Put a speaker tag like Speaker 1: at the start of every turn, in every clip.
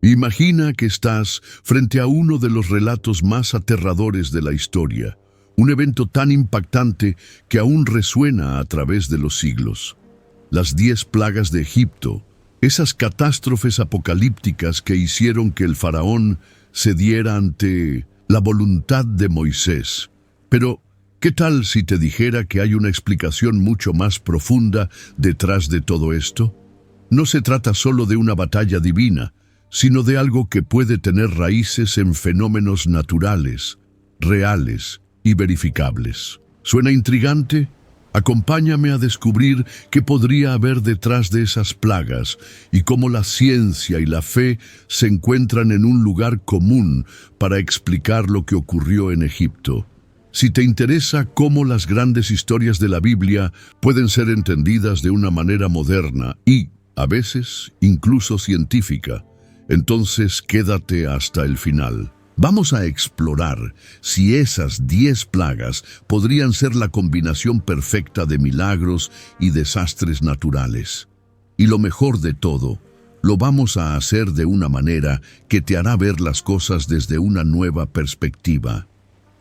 Speaker 1: Imagina que estás frente a uno de los relatos más aterradores de la historia, un evento tan impactante que aún resuena a través de los siglos. Las 10 plagas de Egipto, esas catástrofes apocalípticas que hicieron que el faraón cediera ante la voluntad de Moisés. Pero, ¿qué tal si te dijera que hay una explicación mucho más profunda detrás de todo esto? No se trata solo de una batalla divina, sino de algo que puede tener raíces en fenómenos naturales, reales y verificables. ¿Suena intrigante? Acompáñame a descubrir qué podría haber detrás de esas plagas y cómo la ciencia y la fe se encuentran en un lugar común para explicar lo que ocurrió en Egipto. Si te interesa cómo las grandes historias de la Biblia pueden ser entendidas de una manera moderna y, a veces, incluso científica, entonces quédate hasta el final. Vamos a explorar si esas 10 plagas podrían ser la combinación perfecta de milagros y desastres naturales. Y lo mejor de todo, lo vamos a hacer de una manera que te hará ver las cosas desde una nueva perspectiva.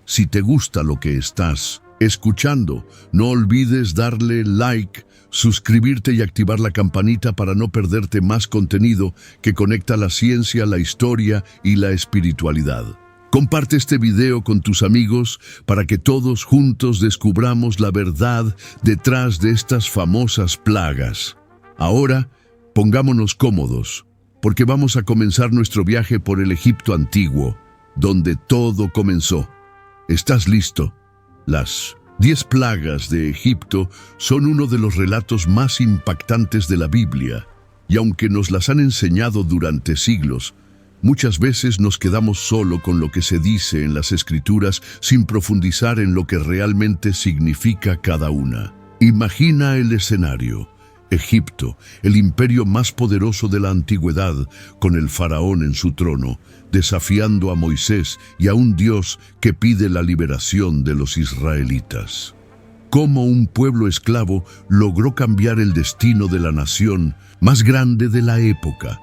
Speaker 1: Si te gusta lo que estás escuchando, no olvides darle like, suscribirte y activar la campanita para no perderte más contenido que conecta la ciencia, la historia y la espiritualidad. Comparte este video con tus amigos para que todos juntos descubramos la verdad detrás de estas famosas plagas. Ahora, pongámonos cómodos, porque vamos a comenzar nuestro viaje por el Egipto antiguo, donde todo comenzó. ¿Estás listo? Las 10 plagas de Egipto son uno de los relatos más impactantes de la Biblia, y aunque nos las han enseñado durante siglos, muchas veces nos quedamos solo con lo que se dice en las Escrituras sin profundizar en lo que realmente significa cada una. Imagina el escenario. Egipto, el imperio más poderoso de la antigüedad, con el faraón en su trono, desafiando a Moisés y a un Dios que pide la liberación de los israelitas. Cómo un pueblo esclavo logró cambiar el destino de la nación más grande de la época.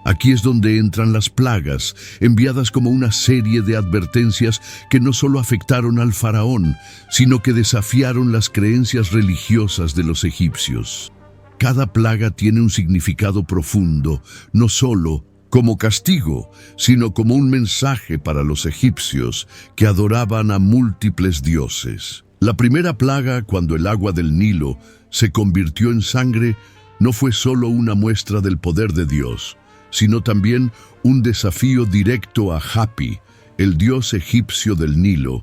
Speaker 1: Aquí es donde entran las plagas, enviadas como una serie de advertencias que no solo afectaron al faraón, sino que desafiaron las creencias religiosas de los egipcios. Cada plaga tiene un significado profundo, no solo como castigo, sino como un mensaje para los egipcios que adoraban a múltiples dioses. La primera plaga, cuando el agua del Nilo se convirtió en sangre, no fue solo una muestra del poder de Dios, sino también un desafío directo a Hapi, el dios egipcio del Nilo,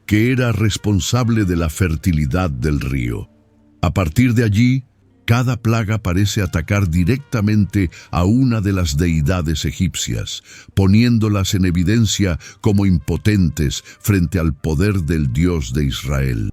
Speaker 1: que era responsable de la fertilidad del río. A partir de allí, cada plaga parece atacar directamente a una de las deidades egipcias, poniéndolas en evidencia como impotentes frente al poder del Dios de Israel.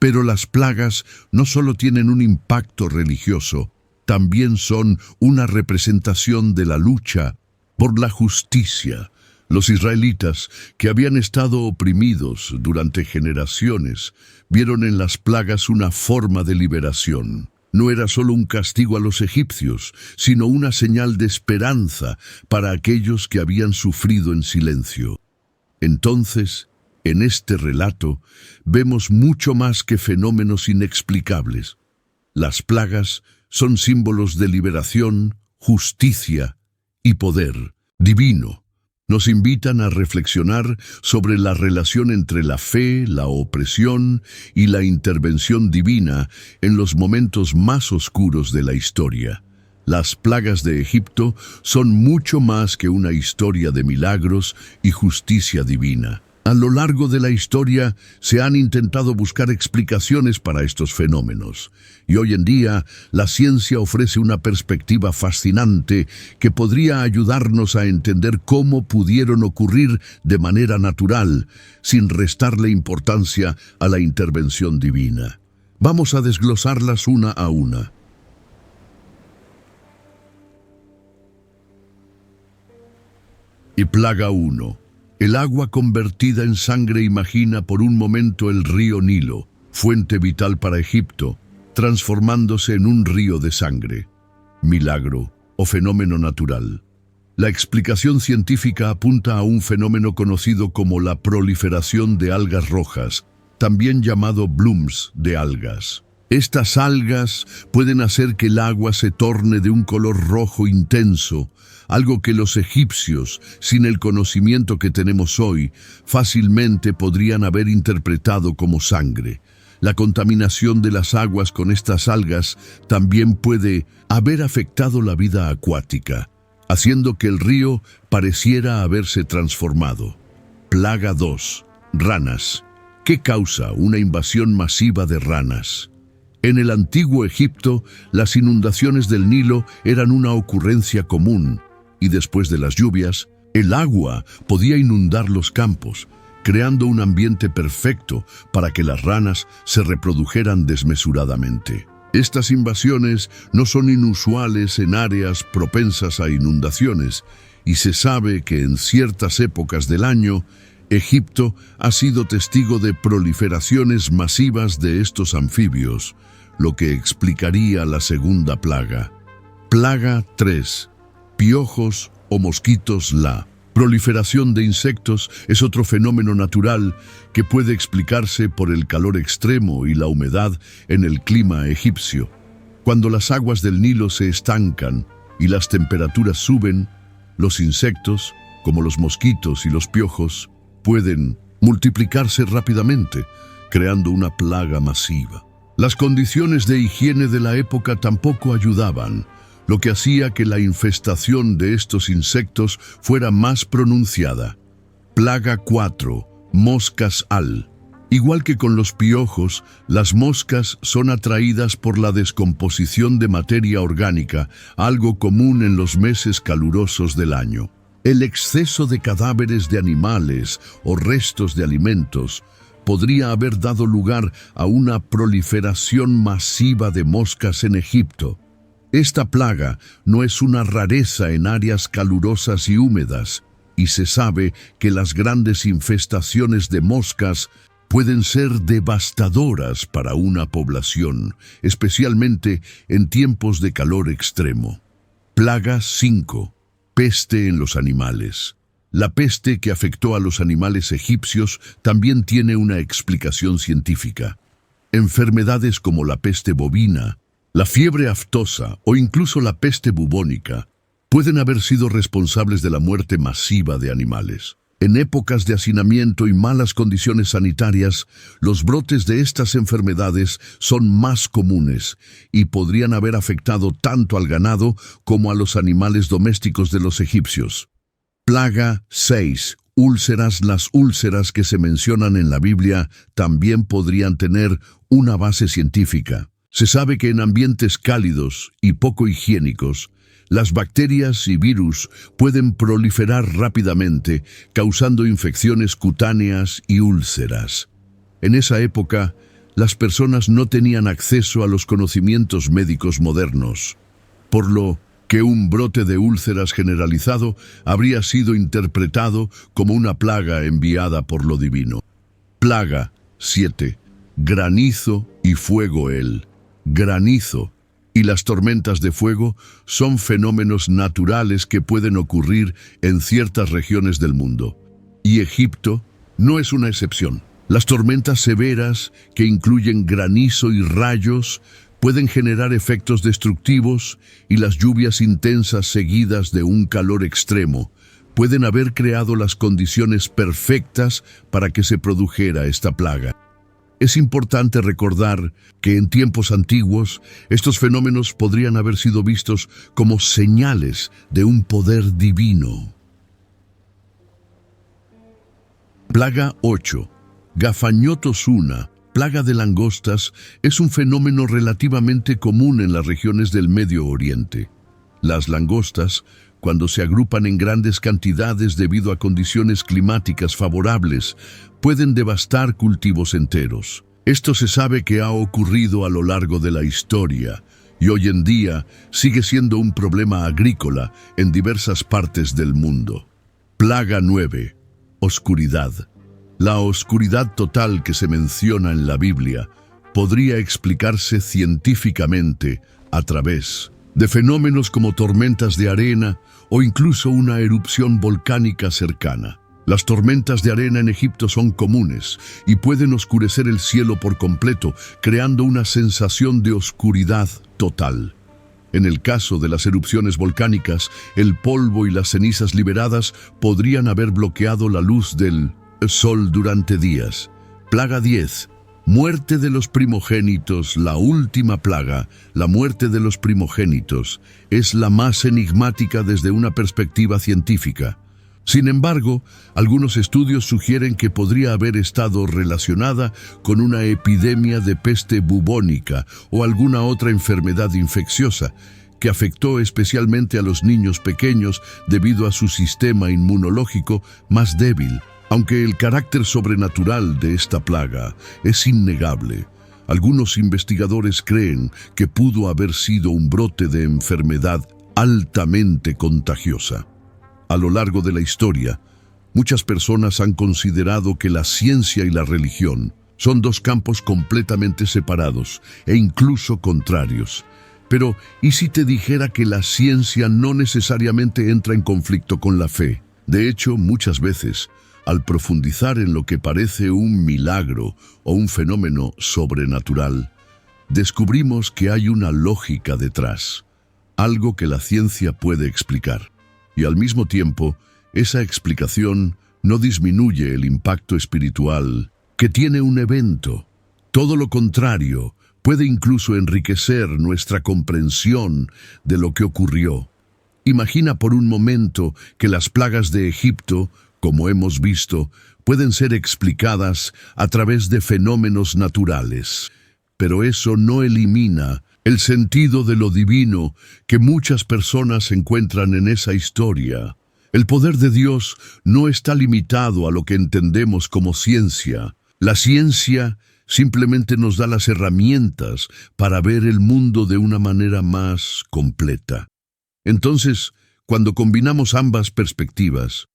Speaker 1: Pero las plagas no solo tienen un impacto religioso, también son una representación de la lucha por la justicia. Los israelitas, que habían estado oprimidos durante generaciones, vieron en las plagas una forma de liberación. No era solo un castigo a los egipcios, sino una señal de esperanza para aquellos que habían sufrido en silencio. Entonces, en este relato, vemos mucho más que fenómenos inexplicables. Las plagas son símbolos de liberación, justicia y poder divino. Nos invitan a reflexionar sobre la relación entre la fe, la opresión y la intervención divina en los momentos más oscuros de la historia. Las plagas de Egipto son mucho más que una historia de milagros y justicia divina. A lo largo de la historia se han intentado buscar explicaciones para estos fenómenos, y hoy en día la ciencia ofrece una perspectiva fascinante que podría ayudarnos a entender cómo pudieron ocurrir de manera natural, sin restarle importancia a la intervención divina. Vamos a desglosarlas una a una. Y plaga 1. El agua convertida en sangre. Imagina por un momento el río Nilo, fuente vital para Egipto, transformándose en un río de sangre. Milagro o fenómeno natural. La explicación científica apunta a un fenómeno conocido como la proliferación de algas rojas, también llamado blooms de algas. Estas algas pueden hacer que el agua se torne de un color rojo intenso, algo que los egipcios, sin el conocimiento que tenemos hoy, fácilmente podrían haber interpretado como sangre. La contaminación de las aguas con estas algas también puede haber afectado la vida acuática, haciendo que el río pareciera haberse transformado. Plaga 2. Ranas. ¿Qué causa una invasión masiva de ranas? En el antiguo Egipto, las inundaciones del Nilo eran una ocurrencia común, y después de las lluvias, el agua podía inundar los campos, creando un ambiente perfecto para que las ranas se reprodujeran desmesuradamente. Estas invasiones no son inusuales en áreas propensas a inundaciones, y se sabe que en ciertas épocas del año, Egipto ha sido testigo de proliferaciones masivas de estos anfibios, lo que explicaría la segunda plaga. Plaga 3. Piojos o mosquitos. La proliferación de insectos es otro fenómeno natural que puede explicarse por el calor extremo y la humedad en el clima egipcio. Cuando las aguas del Nilo se estancan y las temperaturas suben, los insectos, como los mosquitos y los piojos, pueden multiplicarse rápidamente, creando una plaga masiva. Las condiciones de higiene de la época tampoco ayudaban, lo que hacía que la infestación de estos insectos fuera más pronunciada. Plaga 4. Moscas al. Igual que con los piojos, las moscas son atraídas por la descomposición de materia orgánica, algo común en los meses calurosos del año. El exceso de cadáveres de animales o restos de alimentos podría haber dado lugar a una proliferación masiva de moscas en Egipto. Esta plaga no es una rareza en áreas calurosas y húmedas, y se sabe que las grandes infestaciones de moscas pueden ser devastadoras para una población, especialmente en tiempos de calor extremo. Plaga 5. Peste en los animales. La peste que afectó a los animales egipcios también tiene una explicación científica. Enfermedades como la peste bovina, la fiebre aftosa o incluso la peste bubónica pueden haber sido responsables de la muerte masiva de animales. En épocas de hacinamiento y malas condiciones sanitarias, los brotes de estas enfermedades son más comunes y podrían haber afectado tanto al ganado como a los animales domésticos de los egipcios. Plaga 6. Úlceras. Las úlceras que se mencionan en la Biblia también podrían tener una base científica. Se sabe que en ambientes cálidos y poco higiénicos, las bacterias y virus pueden proliferar rápidamente, causando infecciones cutáneas y úlceras. En esa época, las personas no tenían acceso a los conocimientos médicos modernos, por lo que un brote de úlceras generalizado habría sido interpretado como una plaga enviada por lo divino. Plaga 7. Granizo y fuego. El granizo y las tormentas de fuego son fenómenos naturales que pueden ocurrir en ciertas regiones del mundo, y Egipto no es una excepción. Las tormentas severas, que incluyen granizo y rayos, pueden generar efectos destructivos, y las lluvias intensas seguidas de un calor extremo pueden haber creado las condiciones perfectas para que se produjera esta plaga. Es importante recordar que en tiempos antiguos, estos fenómenos podrían haber sido vistos como señales de un poder divino. Plaga 8. Gafanhotos. Una plaga de langostas es un fenómeno relativamente común en las regiones del Medio Oriente. Las langostas, cuando se agrupan en grandes cantidades debido a condiciones climáticas favorables, pueden devastar cultivos enteros. Esto se sabe que ha ocurrido a lo largo de la historia y hoy en día sigue siendo un problema agrícola en diversas partes del mundo. Plaga 9. Oscuridad. La oscuridad total que se menciona en la Biblia podría explicarse científicamente a través de fenómenos como tormentas de arena o incluso una erupción volcánica cercana. Las tormentas de arena en Egipto son comunes y pueden oscurecer el cielo por completo, creando una sensación de oscuridad total. En el caso de las erupciones volcánicas, el polvo y las cenizas liberadas podrían haber bloqueado la luz del sol durante días. Plaga 10. Muerte de los primogénitos. La última plaga, la muerte de los primogénitos, es la más enigmática desde una perspectiva científica. Sin embargo, algunos estudios sugieren que podría haber estado relacionada con una epidemia de peste bubónica o alguna otra enfermedad infecciosa que afectó especialmente a los niños pequeños debido a su sistema inmunológico más débil. Aunque el carácter sobrenatural de esta plaga es innegable, algunos investigadores creen que pudo haber sido un brote de enfermedad altamente contagiosa. A lo largo de la historia, muchas personas han considerado que la ciencia y la religión son dos campos completamente separados e incluso contrarios. Pero, ¿y si te dijera que la ciencia no necesariamente entra en conflicto con la fe? De hecho, muchas veces, al profundizar en lo que parece un milagro o un fenómeno sobrenatural, descubrimos que hay una lógica detrás, algo que la ciencia puede explicar. Y al mismo tiempo, esa explicación no disminuye el impacto espiritual que tiene un evento. Todo lo contrario, puede incluso enriquecer nuestra comprensión de lo que ocurrió. Imagina por un momento que las plagas de Egipto, como hemos visto, pueden ser explicadas a través de fenómenos naturales. Pero eso no elimina el sentido de lo divino que muchas personas encuentran en esa historia. El poder de Dios no está limitado a lo que entendemos como ciencia. La ciencia simplemente nos da las herramientas para ver el mundo de una manera más completa. Entonces, cuando combinamos ambas perspectivas,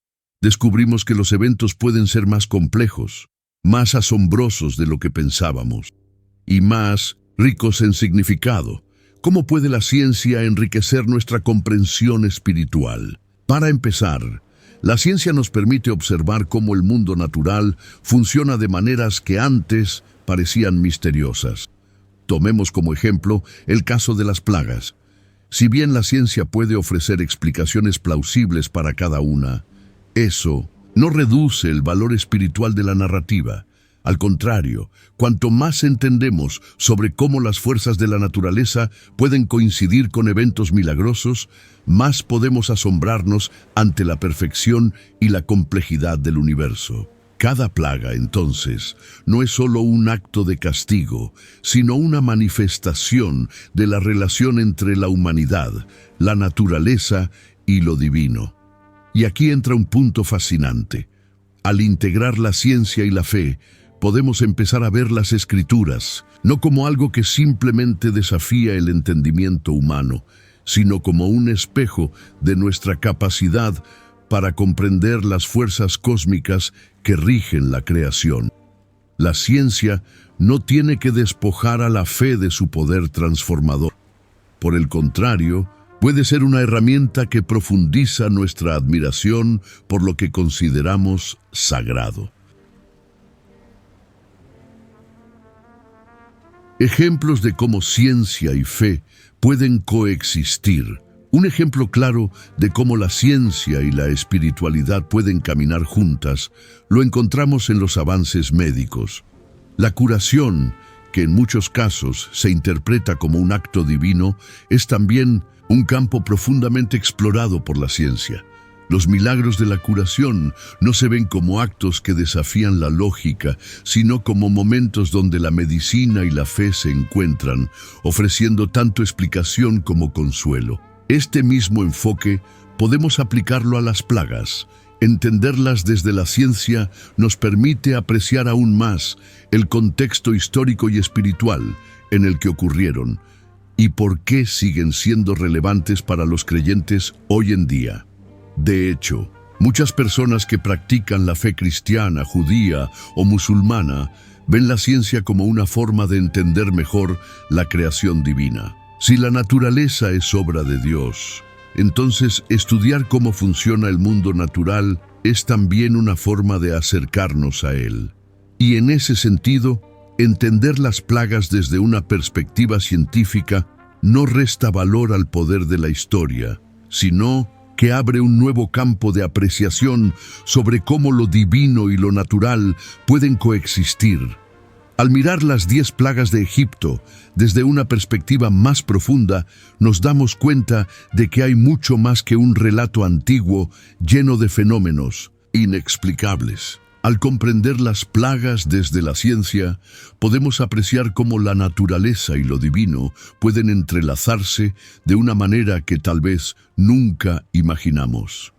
Speaker 1: descubrimos que los eventos pueden ser más complejos, más asombrosos de lo que pensábamos, y más ricos en significado. ¿Cómo puede la ciencia enriquecer nuestra comprensión espiritual? Para empezar, la ciencia nos permite observar cómo el mundo natural funciona de maneras que antes parecían misteriosas. Tomemos como ejemplo el caso de las plagas. Si bien la ciencia puede ofrecer explicaciones plausibles para cada una, eso no reduce el valor espiritual de la narrativa. Al contrario, cuanto más entendemos sobre cómo las fuerzas de la naturaleza pueden coincidir con eventos milagrosos, más podemos asombrarnos ante la perfección y la complejidad del universo. Cada plaga, entonces, no es solo un acto de castigo, sino una manifestación de la relación entre la humanidad, la naturaleza y lo divino. Y aquí entra un punto fascinante. Al integrar la ciencia y la fe, podemos empezar a ver las Escrituras, no como algo que simplemente desafía el entendimiento humano, sino como un espejo de nuestra capacidad para comprender las fuerzas cósmicas que rigen la creación. La ciencia no tiene que despojar a la fe de su poder transformador. Por el contrario, puede ser una herramienta que profundiza nuestra admiración por lo que consideramos sagrado. Ejemplos de cómo ciencia y fe pueden coexistir. Un ejemplo claro de cómo la ciencia y la espiritualidad pueden caminar juntas lo encontramos en los avances médicos. La curación, que en muchos casos se interpreta como un acto divino, es también un campo profundamente explorado por la ciencia. Los milagros de la curación no se ven como actos que desafían la lógica, sino como momentos donde la medicina y la fe se encuentran, ofreciendo tanto explicación como consuelo. Este mismo enfoque podemos aplicarlo a las plagas. Entenderlas desde la ciencia nos permite apreciar aún más el contexto histórico y espiritual en el que ocurrieron y por qué siguen siendo relevantes para los creyentes hoy en día. De hecho, muchas personas que practican la fe cristiana, judía o musulmana ven la ciencia como una forma de entender mejor la creación divina. Si la naturaleza es obra de Dios, Entonces, estudiar cómo funciona el mundo natural es también una forma de acercarnos a él. Y en ese sentido, entender las plagas desde una perspectiva científica no resta valor al poder de la historia, sino que abre un nuevo campo de apreciación sobre cómo lo divino y lo natural pueden coexistir. Al mirar las 10 plagas de Egipto desde una perspectiva más profunda, nos damos cuenta de que hay mucho más que un relato antiguo lleno de fenómenos inexplicables. Al comprender las plagas desde la ciencia, podemos apreciar cómo la naturaleza y lo divino pueden entrelazarse de una manera que tal vez nunca imaginamos.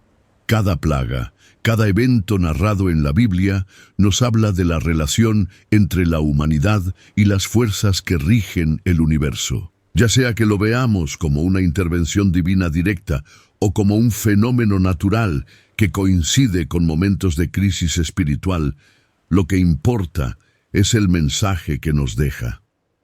Speaker 1: Cada plaga, cada evento narrado en la Biblia nos habla de la relación entre la humanidad y las fuerzas que rigen el universo. Ya sea que lo veamos como una intervención divina directa o como un fenómeno natural que coincide con momentos de crisis espiritual, lo que importa es el mensaje que nos deja.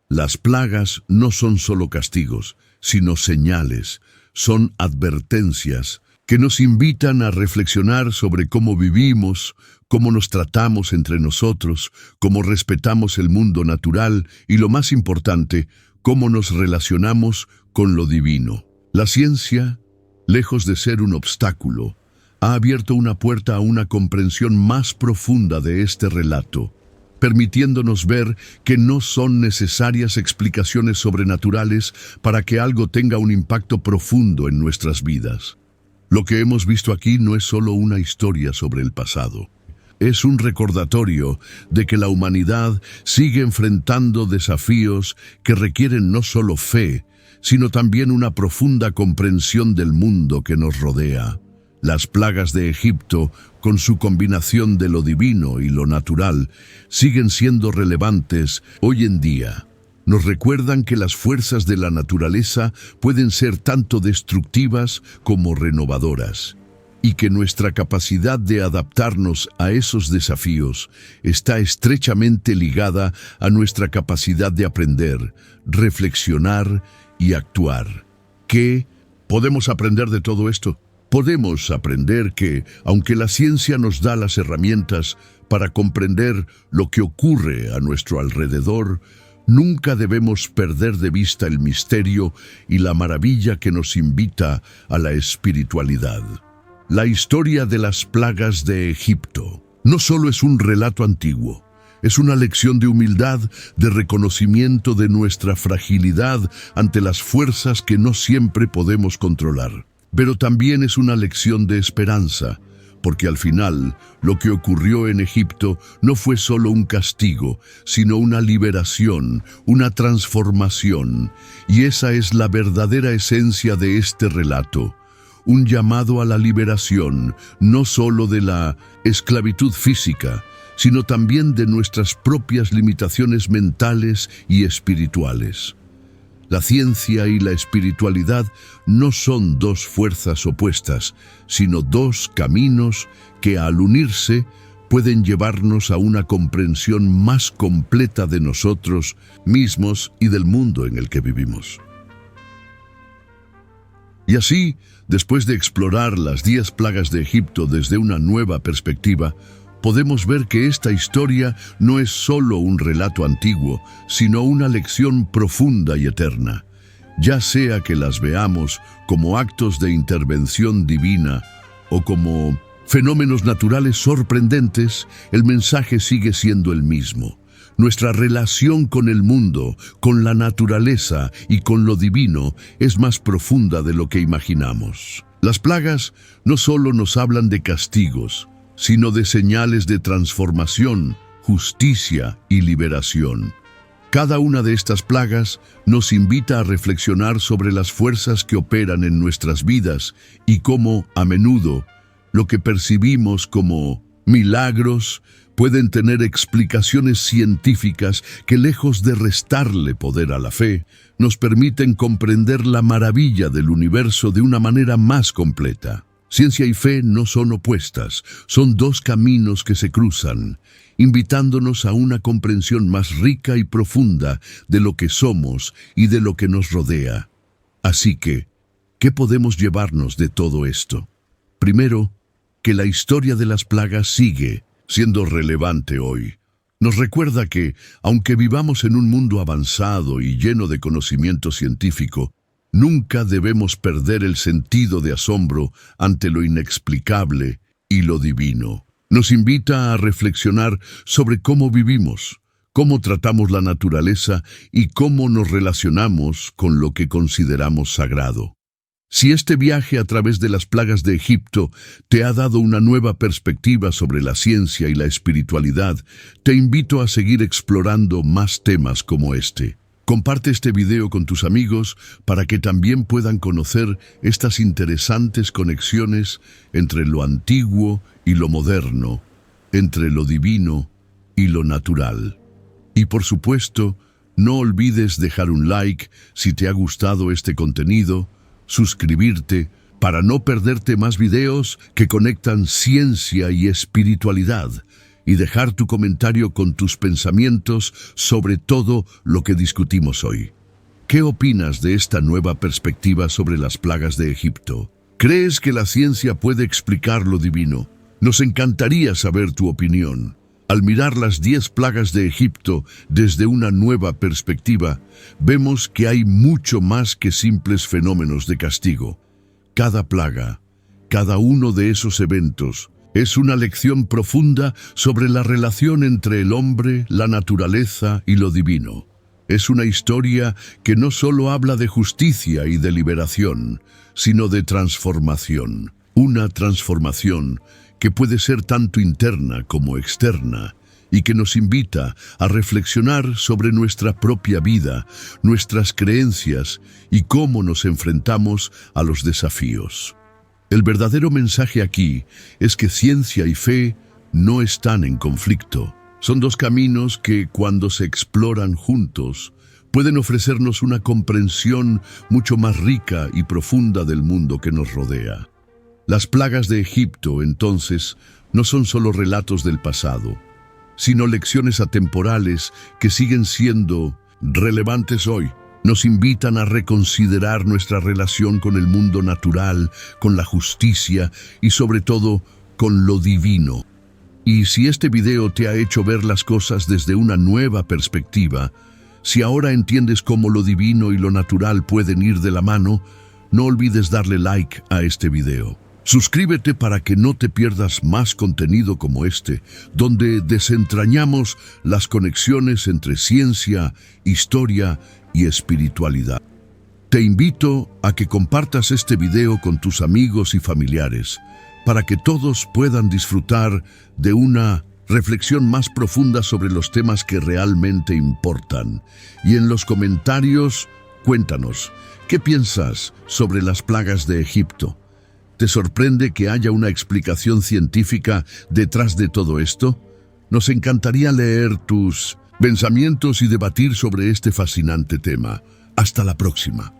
Speaker 1: Las plagas no son solo castigos, sino señales, son advertencias que nos invitan a reflexionar sobre cómo vivimos, cómo nos tratamos entre nosotros, cómo respetamos el mundo natural y, lo más importante, cómo nos relacionamos con lo divino. La ciencia, lejos de ser un obstáculo, ha abierto una puerta a una comprensión más profunda de este relato, permitiéndonos ver que no son necesarias explicaciones sobrenaturales para que algo tenga un impacto profundo en nuestras vidas. Lo que hemos visto aquí no es solo una historia sobre el pasado. Es un recordatorio de que la humanidad sigue enfrentando desafíos que requieren no solo fe, sino también una profunda comprensión del mundo que nos rodea. Las plagas de Egipto, con su combinación de lo divino y lo natural, siguen siendo relevantes hoy en día. Nos recuerdan que las fuerzas de la naturaleza pueden ser tanto destructivas como renovadoras, y que nuestra capacidad de adaptarnos a esos desafíos está estrechamente ligada a nuestra capacidad de aprender, reflexionar y actuar. ¿Qué podemos aprender de todo esto? Podemos aprender que, aunque la ciencia nos da las herramientas para comprender lo que ocurre a nuestro alrededor, nunca debemos perder de vista el misterio y la maravilla que nos invita a la espiritualidad. La historia de las plagas de Egipto no solo es un relato antiguo, es una lección de humildad, de reconocimiento de nuestra fragilidad ante las fuerzas que no siempre podemos controlar. Pero también es una lección de esperanza, porque al final lo que ocurrió en Egipto no fue solo un castigo, sino una liberación, una transformación, y esa es la verdadera esencia de este relato. Un llamado a la liberación, no solo de la esclavitud física, sino también de nuestras propias limitaciones mentales y espirituales. La ciencia y la espiritualidad no son dos fuerzas opuestas, sino dos caminos que al unirse pueden llevarnos a una comprensión más completa de nosotros mismos y del mundo en el que vivimos. Y así, después de explorar las 10 plagas de Egipto desde una nueva perspectiva, podemos ver que esta historia no es solo un relato antiguo, sino una lección profunda y eterna. Ya sea que las veamos como actos de intervención divina o como fenómenos naturales sorprendentes, el mensaje sigue siendo el mismo. Nuestra relación con el mundo, con la naturaleza y con lo divino es más profunda de lo que imaginamos. Las plagas no solo nos hablan de castigos, sino de señales de transformación, justicia y liberación. Cada una de estas plagas nos invita a reflexionar sobre las fuerzas que operan en nuestras vidas y cómo, a menudo, lo que percibimos como milagros pueden tener explicaciones científicas que, lejos de restarle poder a la fe, nos permiten comprender la maravilla del universo de una manera más completa. Ciencia y fe no son opuestas, son dos caminos que se cruzan, invitándonos a una comprensión más rica y profunda de lo que somos y de lo que nos rodea. Así que, ¿Qué podemos llevarnos de todo esto? Primero, que la historia de las plagas sigue siendo relevante hoy. Nos recuerda que, aunque vivamos en un mundo avanzado y lleno de conocimiento científico, nunca debemos perder el sentido de asombro ante lo inexplicable y lo divino. Nos invita a reflexionar sobre cómo vivimos, cómo tratamos la naturaleza y cómo nos relacionamos con lo que consideramos sagrado. Si este viaje a través de las plagas de Egipto te ha dado una nueva perspectiva sobre la ciencia y la espiritualidad, te invito a seguir explorando más temas como este. Comparte este video con tus amigos para que también puedan conocer estas interesantes conexiones entre lo antiguo y lo moderno, entre lo divino y lo natural. Y por supuesto, no olvides dejar un like si te ha gustado este contenido, suscribirte para no perderte más videos que conectan ciencia y espiritualidad y dejar tu comentario con tus pensamientos sobre todo lo que discutimos hoy. ¿Qué opinas de esta nueva perspectiva sobre las plagas de Egipto? ¿Crees que la ciencia puede explicar lo divino? Nos encantaría saber tu opinión. Al mirar las 10 plagas de Egipto desde una nueva perspectiva, vemos que hay mucho más que simples fenómenos de castigo. Cada plaga, cada uno de esos eventos, es una lección profunda sobre la relación entre el hombre, la naturaleza y lo divino. Es una historia que no solo habla de justicia y de liberación, sino de transformación. Una transformación que puede ser tanto interna como externa, y que nos invita a reflexionar sobre nuestra propia vida, nuestras creencias y cómo nos enfrentamos a los desafíos. El verdadero mensaje aquí es que ciencia y fe no están en conflicto. Son dos caminos que, cuando se exploran juntos, pueden ofrecernos una comprensión mucho más rica y profunda del mundo que nos rodea. Las plagas de Egipto, entonces, no son solo relatos del pasado, sino lecciones atemporales que siguen siendo relevantes hoy. Nos invitan a reconsiderar nuestra relación con el mundo natural, con la justicia y sobre todo con lo divino. Y si este video te ha hecho ver las cosas desde una nueva perspectiva, si ahora entiendes cómo lo divino y lo natural pueden ir de la mano, no olvides darle like a este video. Suscríbete para que no te pierdas más contenido como este, donde desentrañamos las conexiones entre ciencia, historia y espiritualidad. Te invito a que compartas este video con tus amigos y familiares, para que todos puedan disfrutar de una reflexión más profunda sobre los temas que realmente importan. Y en los comentarios, cuéntanos, ¿qué piensas sobre las plagas de Egipto? ¿Te sorprende que haya una explicación científica detrás de todo esto? Nos encantaría leer tus pensamientos y debatir sobre este fascinante tema. Hasta la próxima.